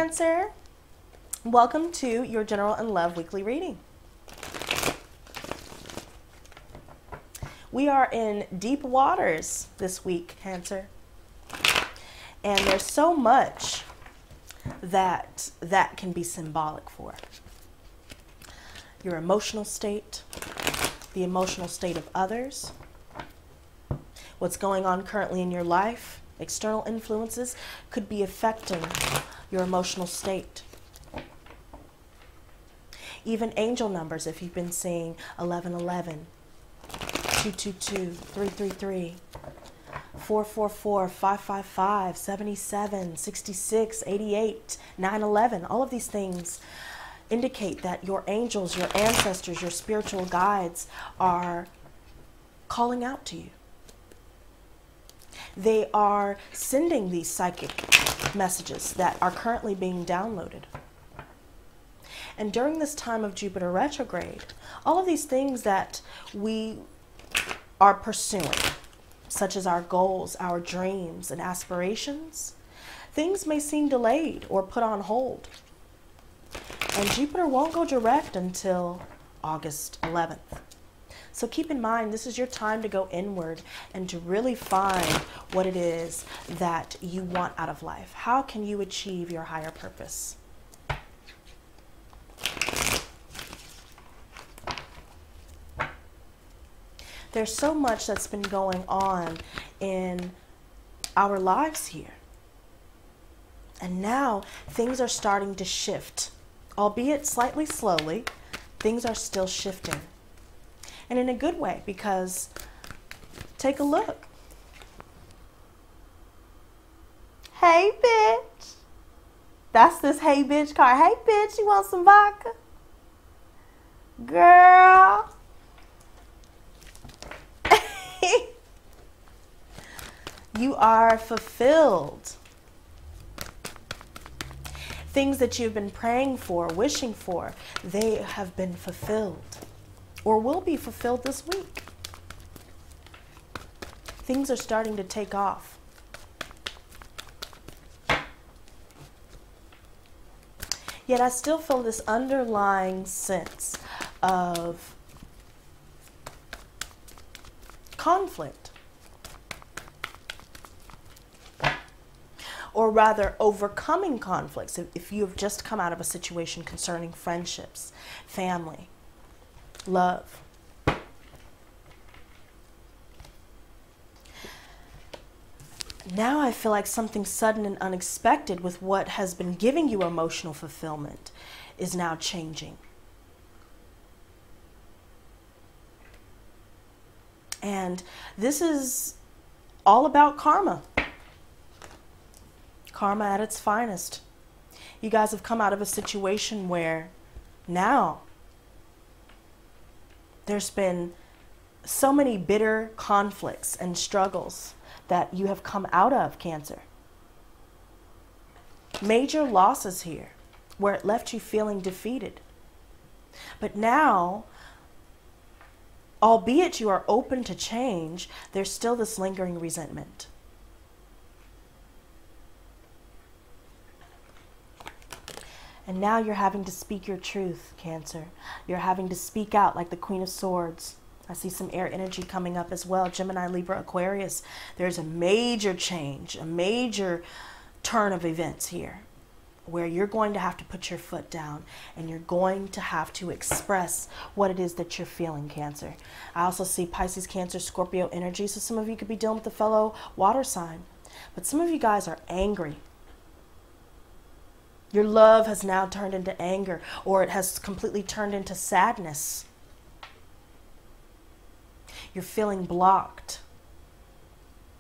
Cancer. Welcome to your General and Love Weekly Reading. We are in deep waters this week, Cancer. And there's so much that can be symbolic for. Your emotional state, the emotional state of others, what's going on currently in your life, external influences could be affecting your emotional state. Even angel numbers, if you've been seeing 1111, 222, 333, 444, 555, 77, 66, 88, 911, all of these things indicate that your angels, your ancestors, your spiritual guides are calling out to you. They are sending these psychic messages that are currently being downloaded. And during this time of Jupiter retrograde, all of these things that we are pursuing, such as our goals, our dreams, and aspirations, things may seem delayed or put on hold. And Jupiter won't go direct until August 11th. So keep in mind, this is your time to go inward and to really find what it is that you want out of life. How can you achieve your higher purpose? There's so much that's been going on in our lives here. And now things are starting to shift, albeit slightly slowly. Things are still shifting. And in a good way, because take a look. Hey, bitch. That's this hey, bitch card. Hey, bitch, you want some vodka? Girl. You are fulfilled. Things that you've been praying for, wishing for, they have been fulfilled or will be fulfilled this week. Things are starting to take off. Yet I still feel this underlying sense of conflict. Or rather, overcoming conflicts. If you have just come out of a situation concerning friendships, family, love. Now I feel like something sudden and unexpected with what has been giving you emotional fulfillment is now changing. And this is all about karma. Karma at its finest. You guys have come out of a situation where now there's been so many bitter conflicts and struggles that you have come out of, Cancer. Major losses here where it left you feeling defeated. But now, albeit you are open to change, there's still this lingering resentment. And now you're having to speak your truth, Cancer. You're having to speak out like the Queen of Swords. I see some air energy coming up as well. Gemini, Libra, Aquarius. There's a major change, a major turn of events here where you're going to have to put your foot down and you're going to have to express what it is that you're feeling, Cancer. I also see Pisces, Cancer, Scorpio energy. So some of you could be dealing with a fellow water sign. But some of you guys are angry. Your love has now turned into anger, or it has completely turned into sadness. You're feeling blocked.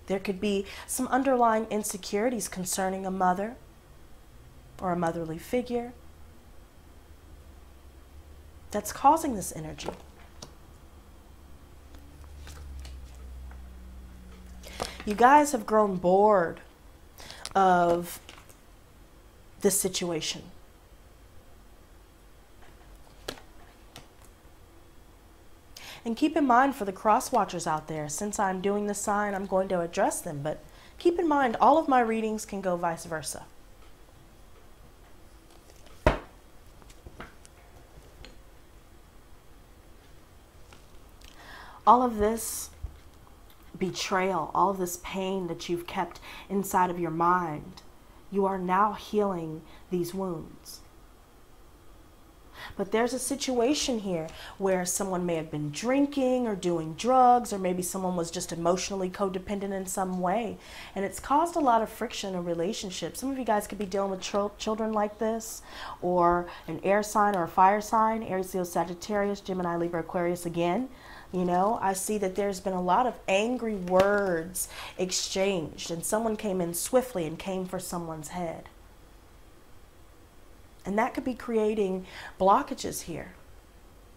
There could be some underlying insecurities concerning a mother or a motherly figure that's causing this energy. You guys have grown bored of this situation. And keep in mind for the cross watchers out there, since I'm doing this sign, I'm going to address them, but keep in mind all of my readings can go vice versa. all of this betrayal, all of this pain that you've kept inside of your mind, you are now healing these wounds. But there's a situation here where someone may have been drinking or doing drugs, or maybe someone was just emotionally codependent in some way, and it's caused a lot of friction in relationships. Some of you guys could be dealing with children like this, or an air sign or a fire sign, Aries, Leo, Sagittarius, Gemini, Libra, Aquarius again. You know, I see that there's been a lot of angry words exchanged, and someone came in swiftly and came for someone's head. And that could be creating blockages here.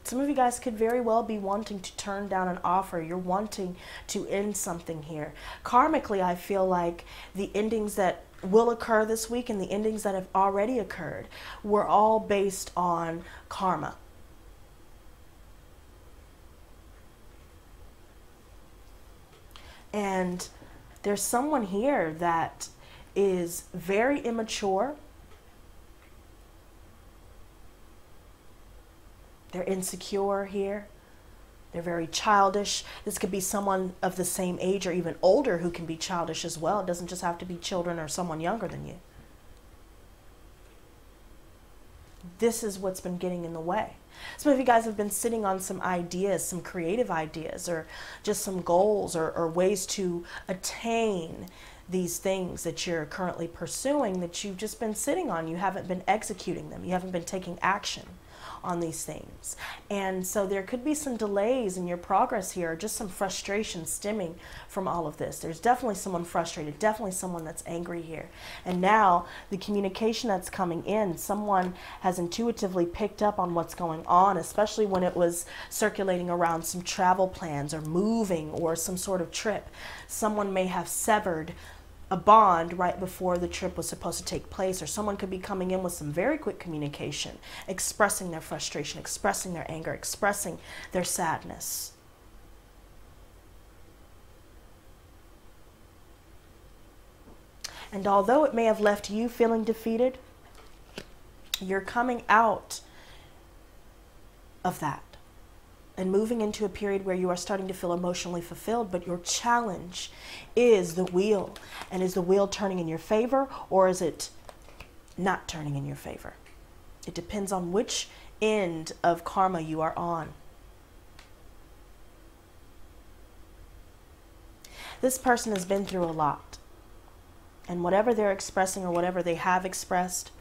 Some of you guys could very well be wanting to turn down an offer. You're wanting to end something here. Karmically, I feel like the endings that will occur this week and the endings that have already occurred were all based on karma. And there's someone here that is very immature. They're insecure here. They're very childish. This could be someone of the same age or even older who can be childish as well. It doesn't just have to be children or someone younger than you. This is what's been getting in the way. Some of you guys have been sitting on some ideas, some creative ideas, or just some goals or ways to attain these things that you're currently pursuing that you've just been sitting on. You haven't been executing them. You haven't been taking action on these things. And so there could be some delays in your progress here, or just some frustration stemming from all of this. There's definitely someone frustrated, definitely someone that's angry here. And now the communication that's coming in, someone has intuitively picked up on what's going on, especially when it was circulating around some travel plans or moving or some sort of trip. Someone may have severed a bond right before the trip was supposed to take place, or someone could be coming in with some very quick communication, expressing their frustration, expressing their anger, expressing their sadness. And although it may have left you feeling defeated, you're coming out of that and moving into a period where you are starting to feel emotionally fulfilled, but your challenge is the wheel. And is the wheel turning in your favor, or is it not turning in your favor? It depends on which end of karma you are on. This person has been through a lot, and whatever they're expressing or whatever they have expressed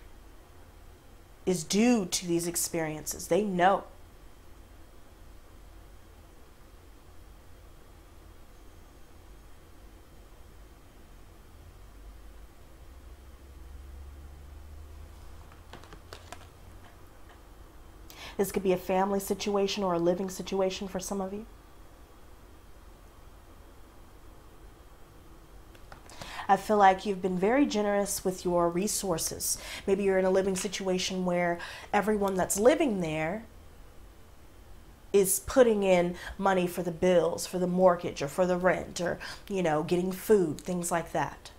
is due to these experiences. They know. This could be a family situation or a living situation for some of you. I feel like you've been very generous with your resources. Maybe you're in a living situation where everyone that's living there is putting in money for the bills, for the mortgage, or for the rent, or, you know, getting food, things like that.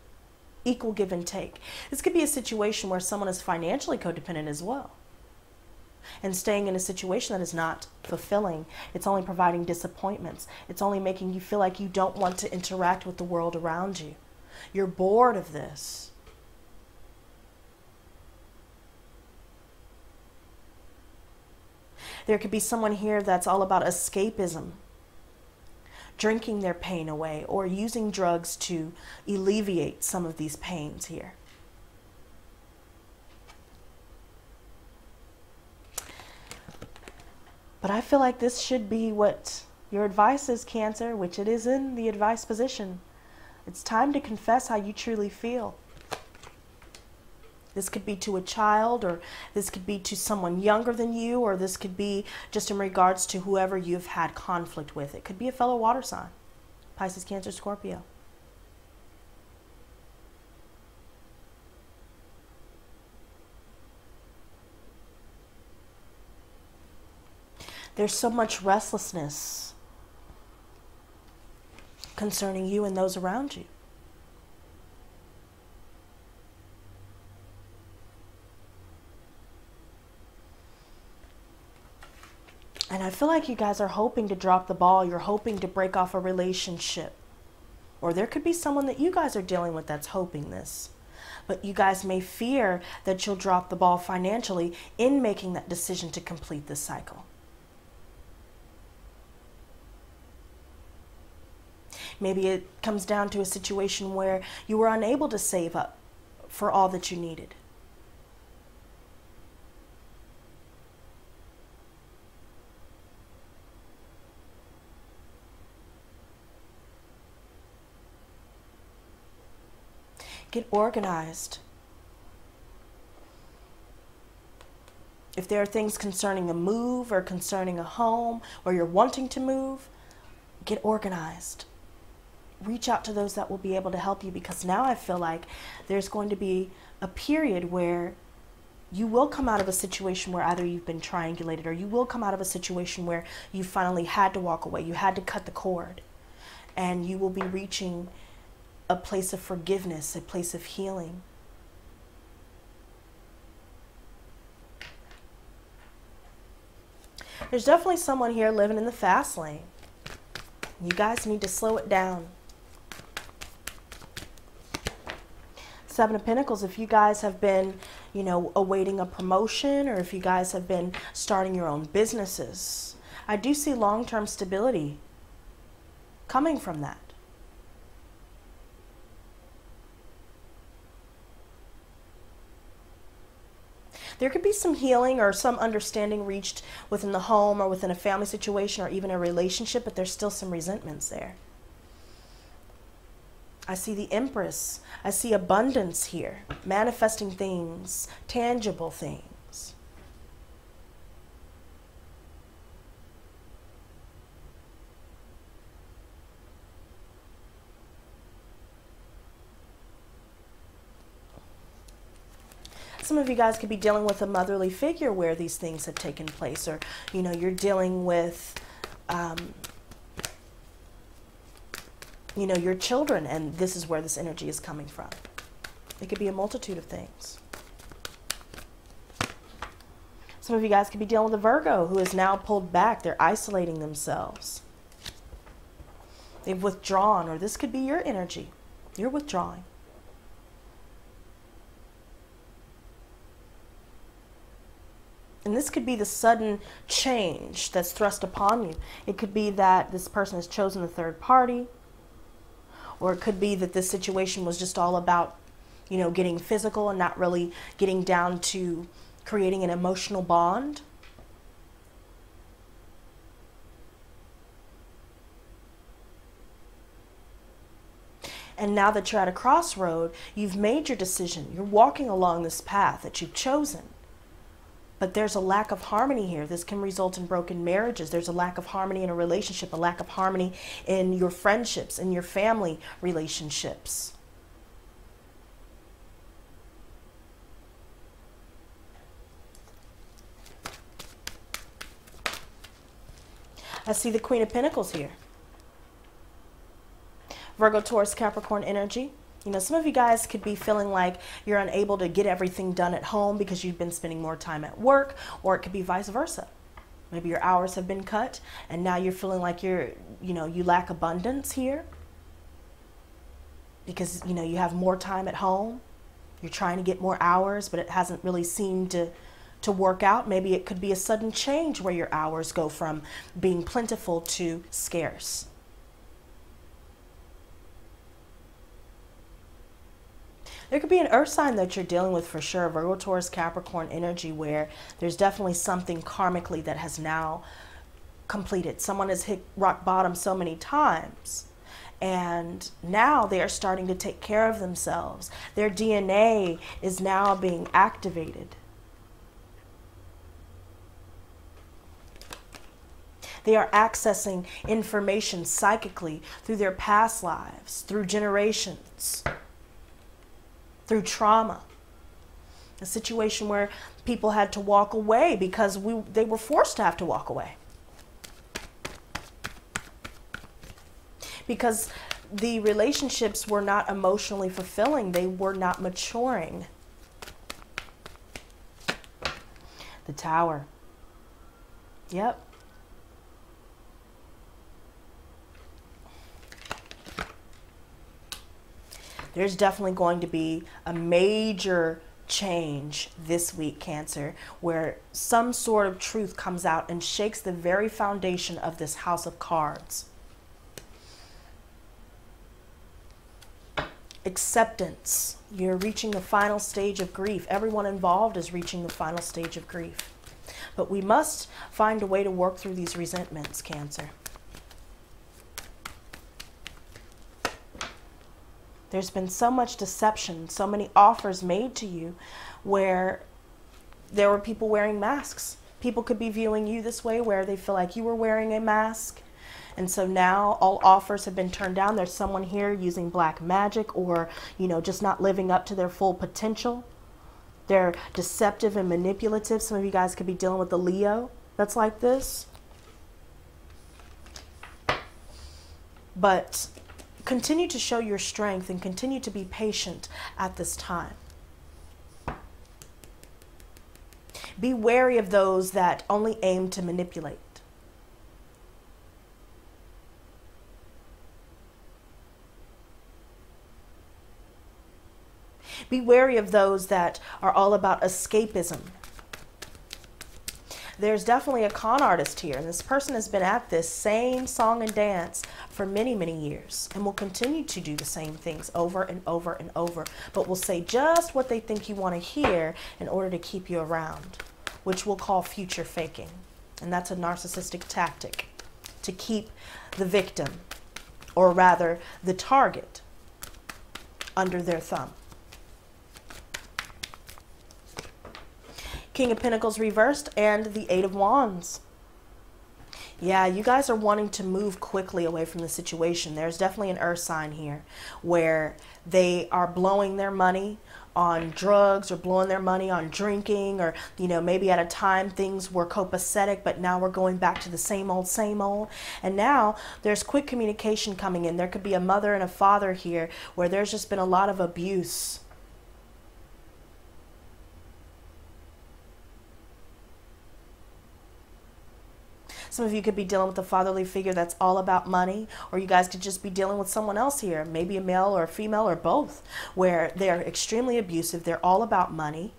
Equal give and take. This could be a situation where someone is financially codependent as well, and staying in a situation that is not fulfilling. It's only providing disappointments. It's only making you feel like you don't want to interact with the world around you. You're bored of this. There could be someone here that's all about escapism, drinking their pain away, or using drugs to alleviate some of these pains here. But I feel like this should be what your advice is, Cancer, which it is in the advice position. It's time to confess how you truly feel. This could be to a child, or this could be to someone younger than you, or this could be just in regards to whoever you've had conflict with. It could be a fellow water sign, Pisces, Cancer, Scorpio. There's so much restlessness concerning you and those around you. And I feel like you guys are hoping to drop the ball. You're hoping to break off a relationship. Or there could be someone that you guys are dealing with that's hoping this. But you guys may fear that you'll drop the ball financially in making that decision to complete this cycle. Maybe it comes down to a situation where you were unable to save up for all that you needed. Get organized. If there are things concerning a move or concerning a home or you're wanting to move, get organized. Reach out to those that will be able to help you, because now I feel like there's going to be a period where you will come out of a situation where either you've been triangulated, or you will come out of a situation where you finally had to walk away. You had to cut the cord, and you will be reaching a place of forgiveness, a place of healing. There's definitely someone here living in the fast lane. You guys need to slow it down. Seven of Pentacles, if you guys have been, awaiting a promotion, or if you guys have been starting your own businesses, I do see long-term stability coming from that. There could be some healing or some understanding reached within the home or within a family situation or even a relationship, but there's still some resentments there. I see the Empress. I see abundance here, manifesting things, tangible things. Some of you guys could be dealing with a motherly figure where these things have taken place, or, you're dealing with, your children, and this is where this energy is coming from. It could be a multitude of things. Some of you guys could be dealing with a Virgo who is now pulled back. They're isolating themselves. They've withdrawn, or this could be your energy. You're withdrawing. And this could be the sudden change that's thrust upon you. It could be that this person has chosen a third party, or it could be that this situation was just all about, getting physical and not really getting down to creating an emotional bond. And now that you're at a crossroad, you've made your decision. You're walking along this path that you've chosen. But there's a lack of harmony here. This can result in broken marriages. There's a lack of harmony in a relationship, a lack of harmony in your friendships, in your family relationships. I see the Queen of Pentacles here. Virgo, Taurus, Capricorn energy. Some of you guys could be feeling like you're unable to get everything done at home because you've been spending more time at work, or it could be vice versa. Maybe your hours have been cut and now you're feeling like you lack abundance here because, you have more time at home. You're trying to get more hours, but it hasn't really seemed to work out. Maybe it could be a sudden change where your hours go from being plentiful to scarce. There could be an earth sign that you're dealing with for sure, Virgo, Taurus, Capricorn energy, where there's definitely something karmically that has now completed. Someone has hit rock bottom so many times, and now they are starting to take care of themselves. Their DNA is now being activated. They are accessing information psychically through their past lives, through generations, through trauma. A situation where people had to walk away because they were forced to have to walk away. Because the relationships were not emotionally fulfilling. They were not maturing. The Tower. Yep. There's definitely going to be a major change this week, Cancer, where some sort of truth comes out and shakes the very foundation of this house of cards. Acceptance. You're reaching the final stage of grief. Everyone involved is reaching the final stage of grief. But we must find a way to work through these resentments, Cancer. There's been so much deception, so many offers made to you where there were people wearing masks. People could be viewing you this way where they feel like you were wearing a mask. And so now all offers have been turned down. There's someone here using black magic or, you know, just not living up to their full potential. They're deceptive and manipulative. Some of you guys could be dealing with the Leo that's like this. But continue to show your strength and continue to be patient at this time. Be wary of those that only aim to manipulate. Be wary of those that are all about escapism. There's definitely a con artist here, and this person has been at this same song and dance for many, many years and will continue to do the same things over and over and over, but will say just what they think you want to hear in order to keep you around, which we'll call future faking. And that's a narcissistic tactic to keep the victim, or rather the target, under their thumb. King of Pentacles reversed and the Eight of Wands. Yeah, you guys are wanting to move quickly away from the situation. There's definitely an earth sign here where they are blowing their money on drugs or blowing their money on drinking, or, you know, maybe at a time things were copacetic, but now we're going back to the same old, same old. And now there's quick communication coming in. There could be a mother and a father here where there's just been a lot of abuse. Some of you could be dealing with a fatherly figure that's all about money, or you guys could just be dealing with someone else here, maybe a male or a female or both, where they're extremely abusive. They're all about money.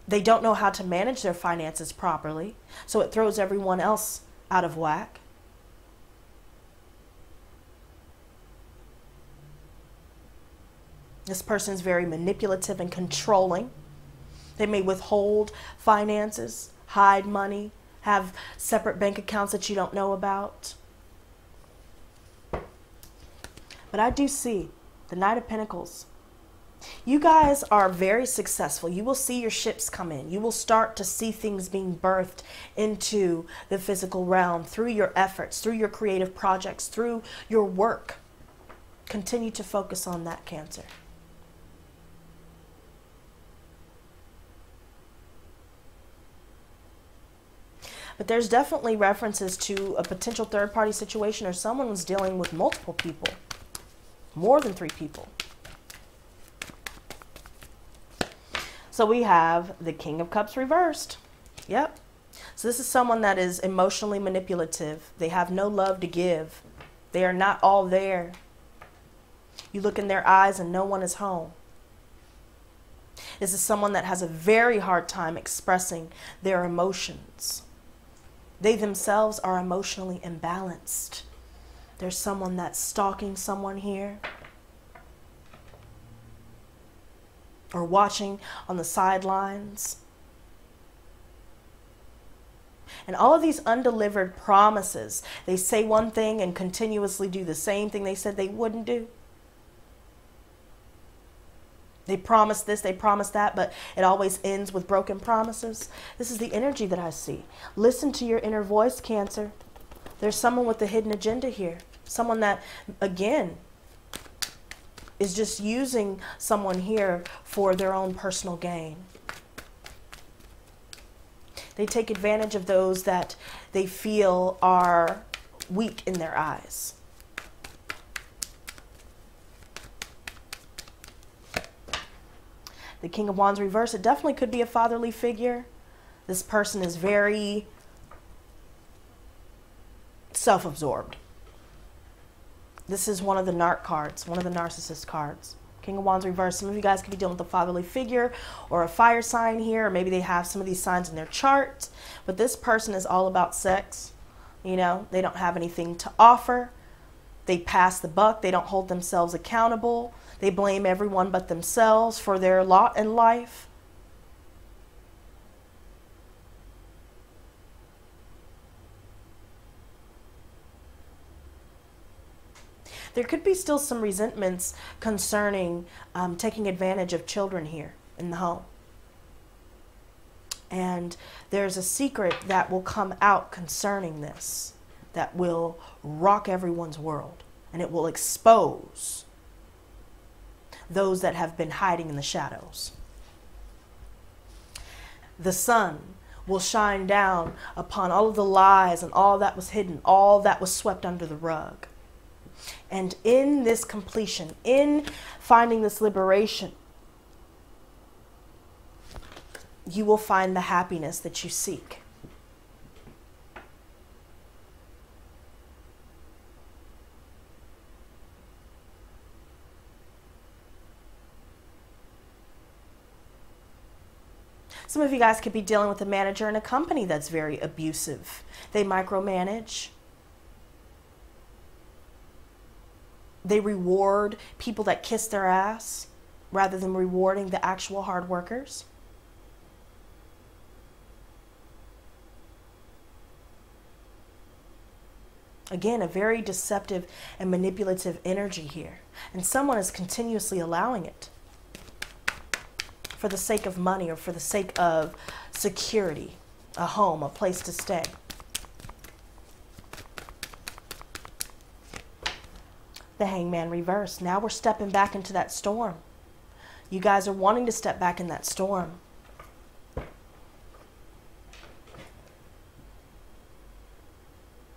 They don't know how to manage their finances properly, so it throws everyone else out of whack. This person's very manipulative and controlling. They may withhold finances, hide money, have separate bank accounts that you don't know about. But I do see the Knight of Pentacles. You guys are very successful. You will see your ships come in. You will start to see things being birthed into the physical realm through your efforts, through your creative projects, through your work. Continue to focus on that, Cancer. But there's definitely references to a potential third-party situation, or someone was dealing with multiple people, more than 3 people. So we have the King of Cups reversed. Yep. So this is someone that is emotionally manipulative. They have no love to give. They are not all there. You look in their eyes and no one is home. This is someone that has a very hard time expressing their emotions. They themselves are emotionally imbalanced. There's someone that's stalking someone here, or watching on the sidelines. And all of these undelivered promises, they say one thing and continuously do the same thing they said they wouldn't do. They promise this, they promise that, but it always ends with broken promises. This is the energy that I see. Listen to your inner voice, Cancer. There's someone with a hidden agenda here. Someone that, again, is just using someone here for their own personal gain. They take advantage of those that they feel are weak in their eyes. The King of Wands reverse, it definitely could be a fatherly figure. This person is very self-absorbed. This is one of the narc cards, one of the narcissist cards. King of Wands reversed. Some of you guys could be dealing with a fatherly figure or a fire sign here, or maybe they have some of these signs in their chart. But this person is all about sex. You know, they don't have anything to offer. They pass the buck. They don't hold themselves accountable. They blame everyone but themselves for their lot in life. There could be still some resentments concerning taking advantage of children here in the home. And there's a secret that will come out concerning this that will rock everyone's world. And it will expose those that have been hiding in the shadows. The sun will shine down upon all of the lies and all that was hidden, all that was swept under the rug. And in this completion, in finding this liberation, you will find the happiness that you seek. Some of you guys could be dealing with a manager in a company that's very abusive. They micromanage. They reward people that kiss their ass rather than rewarding the actual hard workers. Again, a very deceptive and manipulative energy here. And someone is continuously allowing it for the sake of money or for the sake of security, a home, a place to stay. The Hangman reversed. Now we're stepping back into that storm. You guys are wanting to step back in that storm.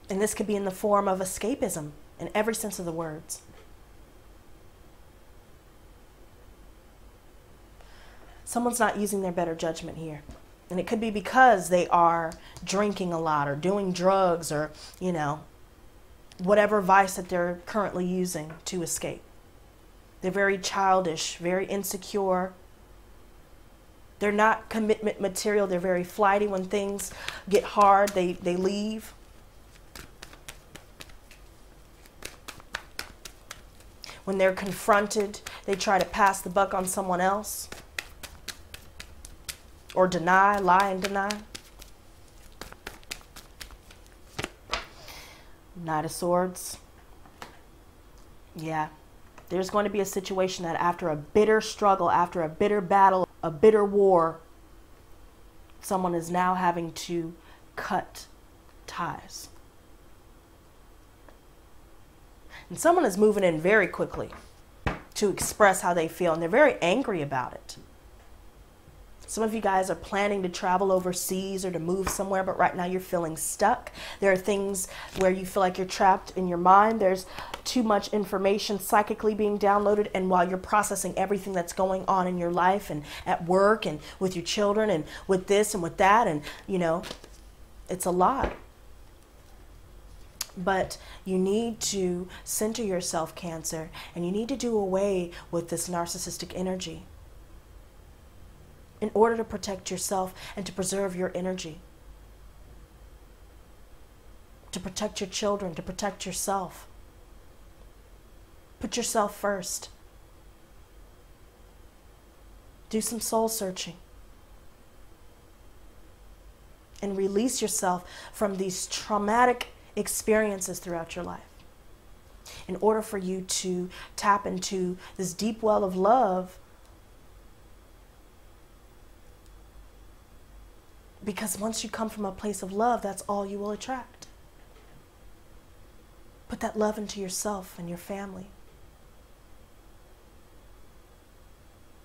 And this could be in the form of escapism in every sense of the words. Someone's not using their better judgment here. And it could be because they are drinking a lot or doing drugs or, you know, whatever vice that they're currently using to escape. They're very childish, very insecure. They're not commitment material. They're very flighty. When things get hard, they leave. When they're confronted, they try to pass the buck on someone else. Or deny, lie and deny. Knight of Swords. Yeah. There's going to be a situation that after a bitter struggle, after a bitter battle, a bitter war, someone is now having to cut ties. And someone is moving in very quickly to express how they feel, and they're very angry about it. Some of you guys are planning to travel overseas or to move somewhere, but right now you're feeling stuck. There are things where you feel like you're trapped in your mind. There's too much information psychically being downloaded, and while you're processing everything that's going on in your life and at work and with your children and with this and with that, and you know, it's a lot. But you need to center yourself, Cancer, and you need to do away with this narcissistic energy in order to protect yourself and to preserve your energy, to protect your children, to protect yourself. Put yourself first. Do some soul searching and release yourself from these traumatic experiences throughout your life in order for you to tap into this deep well of love. Because once you come from a place of love, that's all you will attract. Put that love into yourself and your family.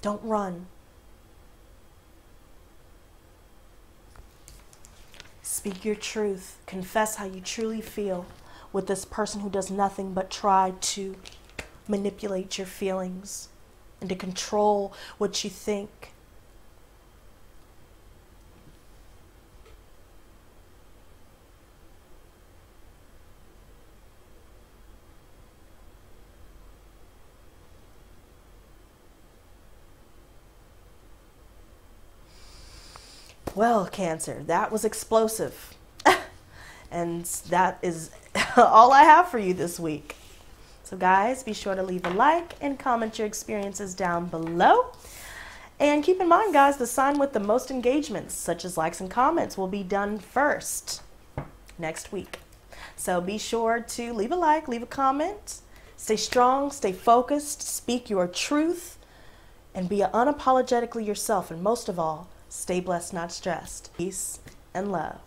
Don't run. Speak your truth. Confess how you truly feel with this person who does nothing but try to manipulate your feelings and to control what you think. Well, Cancer, that was explosive. And that is all I have for you this week. So guys, be sure to leave a like and comment your experiences down below. And keep in mind, guys, the sign with the most engagements, such as likes and comments, will be done first next week. So be sure to leave a like, leave a comment, stay strong, stay focused, speak your truth, and be unapologetically yourself. And most of all, stay blessed, not stressed. Peace and love.